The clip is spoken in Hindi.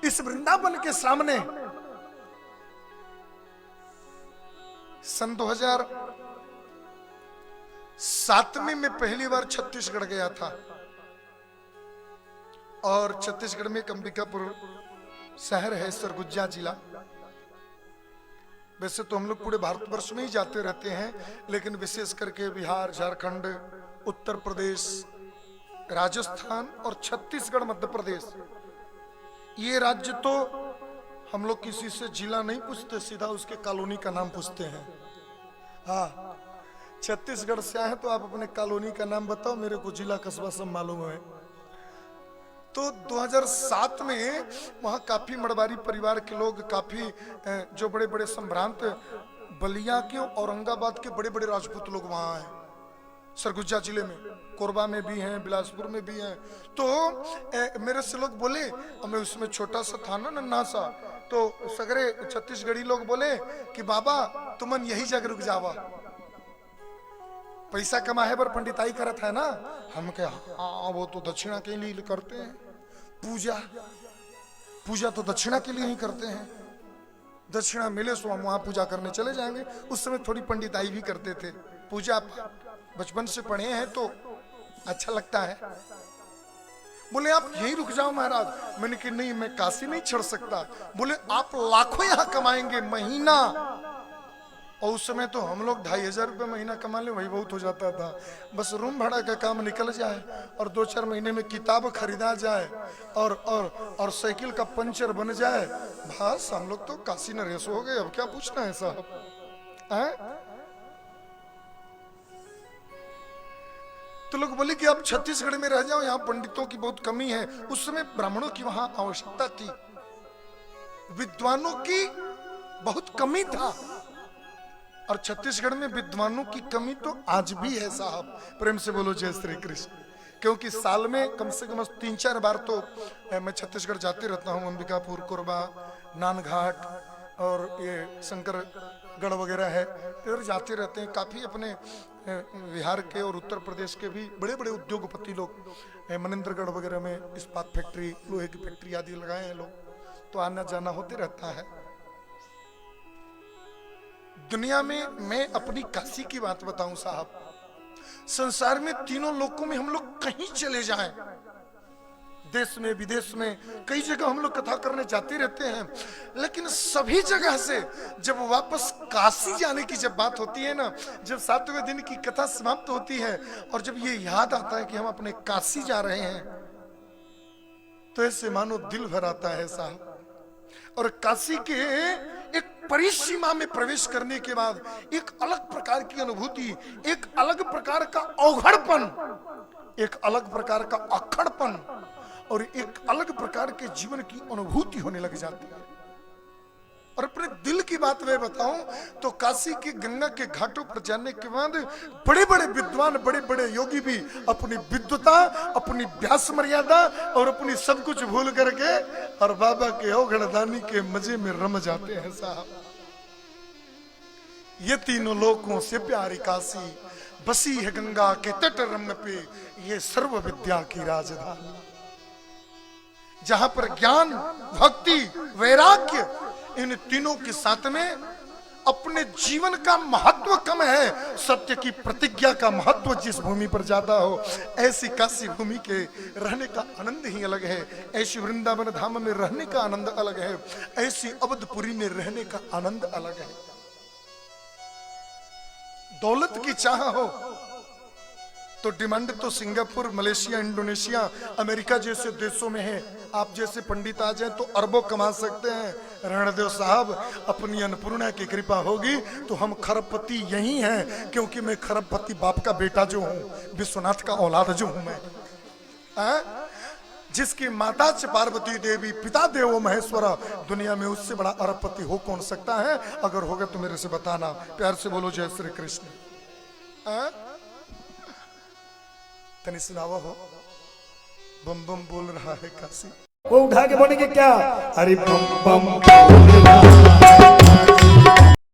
इस वृंदावन के सामने सन 2007 में मैं पहली बार छत्तीसगढ़ गया था और छत्तीसगढ़ में एक अंबिकापुर शहर है, सरगुजा जिला। वैसे तो हम लोग पूरे भारतवर्ष में ही जाते रहते हैं, लेकिन विशेष करके बिहार, झारखंड, उत्तर प्रदेश, राजस्थान और छत्तीसगढ़, मध्य प्रदेश, ये राज्य तो हम लोग किसी से जिला नहीं पूछते, सीधा उसके कॉलोनी का नाम पूछते हैं। हाँ, छत्तीसगढ़ से आए तो आप अपने कॉलोनी का नाम बताओ, मेरे को जिला कस्बा सब मालूम है। तो 2007 में वहाँ काफी मड़वारी परिवार के लोग, काफी जो बड़े बड़े संभ्रांत बलिया के, औरंगाबाद के बड़े बड़े राजपूत लोग वहाँ हैं, सरगुजा जिले में, कोरबा में भी हैं, बिलासपुर में भी हैं। तो मेरे से लोग बोले, मैं उसमें छोटा सा था ना, नन्हा सा, तो सगरे छत्तीसगढ़ी लोग बोले कि बाबा तुमन यही जगह रुक जावा, पैसा कमाए बर पंडिताई करत है ना। हम क्या, हाँ वो तो दक्षिणा के लिए करते हैं, पूजा तो दक्षिणा के लिए ही करते हैं, दक्षिणा मिले सो हम वहां पूजा करने चले जाएंगे। उस समय थोड़ी पंडिताई भी करते थे, पूजा बचपन से पढ़े हैं तो अच्छा लगता है। बोले आप यहीं रुक जाओ महाराज। मैंने कि नहीं, मैं काशी नहीं छोड़ सकता। बोले आप लाखों यहाँ कमाएंगे महीना, और उस समय तो हम लोग 2500 रुपये महीना कमा ले वही बहुत हो जाता था। बस रूम भाड़ा का काम निकल जाए और 2-4 महीने में किताब खरीदा जाए और साइकिल का पंचर बन जाए, बस हम लोग तो काशी नरेश हो गए। अब क्या पूछना है साहब, हैं? तो लोग बोले कि आप छत्तीसगढ़ में रह जाओ, यहाँ पंडितों की बहुत कमी है। उस समय ब्राह्मणों की वहां आवश्यकता थी, विद्वानों की बहुत कमी था, और छत्तीसगढ़ में विद्वानों की कमी तो आज भी है साहब। प्रेम से बोलो जय श्री कृष्ण। क्योंकि साल में कम से कम 3-4 बार तो मैं छत्तीसगढ़ जाते रहता हूँ, अंबिकापुर, कोरबा, नानघाट और ये शंकरगढ़ वगैरह है, इधर जाते रहते हैं। काफ़ी अपने बिहार के और उत्तर प्रदेश के भी बड़े बड़े उद्योगपति लोग, मनेंद्रगढ़ वगैरह में इस्पात फैक्ट्री, लोहे की फैक्ट्री आदि लगाए हैं लोग, तो आना जाना होते रहता है। दुनिया में मैं अपनी काशी की बात बताऊं साहब, संसार में तीनों लोकों में हम लोग कहीं चले जाएं, देश में विदेश में कई जगह हम लोग कथा करने जाते रहते हैं, लेकिन सभी जगह से जब वापस काशी जाने की जब बात होती है ना, जब 7वें दिन की कथा समाप्त होती है और जब ये याद आता है कि हम अपने काशी जा रहे हैं, तो ऐसे मानो दिल भर आता है साहब। और काशी के एक परिसीमा में प्रवेश करने के बाद एक अलग प्रकार की अनुभूति, एक अलग प्रकार का अवघड़पन, एक अलग प्रकार का अक्खड़पन और एक अलग प्रकार के जीवन की अनुभूति होने लग जाती है। और अपने दिल की बात मैं बताऊं तो काशी के गंगा के घाटों पर जाने के बाद बड़े बड़े विद्वान, बड़े बड़े योगी भी अपनी विद्वता, अपनी व्यास मर्यादा और अपनी सब कुछ भूल करके और बाबा के अवघड़दानी के मजे में रम जाते हैं साहब। ये तीनों लोकों से प्यारी काशी, बसी है गंगा के तट रम्य पे, ये सर्व विद्या की राजधानी, जहां पर ज्ञान, भक्ति, वैराग्य, इन तीनों के साथ में अपने जीवन का महत्व कम है, सत्य की प्रतिज्ञा का महत्व जिस भूमि पर ज्यादा हो, ऐसी काशी भूमि के रहने का आनंद ही अलग है। ऐसी वृंदावन धाम में रहने का आनंद अलग है, ऐसी अवधपुरी में रहने का आनंद अलग है। दौलत की चाह हो तो डिमांड तो सिंगापुर, मलेशिया, इंडोनेशिया, अमेरिका जैसे देशों में है। आप जैसे पंडित आ जाए तो अरबों कमा सकते हैं। रणदेव साहब, अपनी अन्नपूर्णा की कृपा होगी तो हम खरबपति यही हैं, क्योंकि मैं खरबपति बाप का बेटा जो हूँ, विश्वनाथ का औलाद जो हूँ मैं, जिसकी माता च पार्वती देवी, पिता देवो महेश्वरा, दुनिया में उससे बड़ा अरबपति हो कौन सकता है? अगर होगा तो मेरे से बताना। प्यार से बोलो जय श्री कृष्ण। तनी सुनावा हो, बम बम बोल रहा है काशी, वो उठा के बोलेंगे क्या? अरे बम बम बोल रहा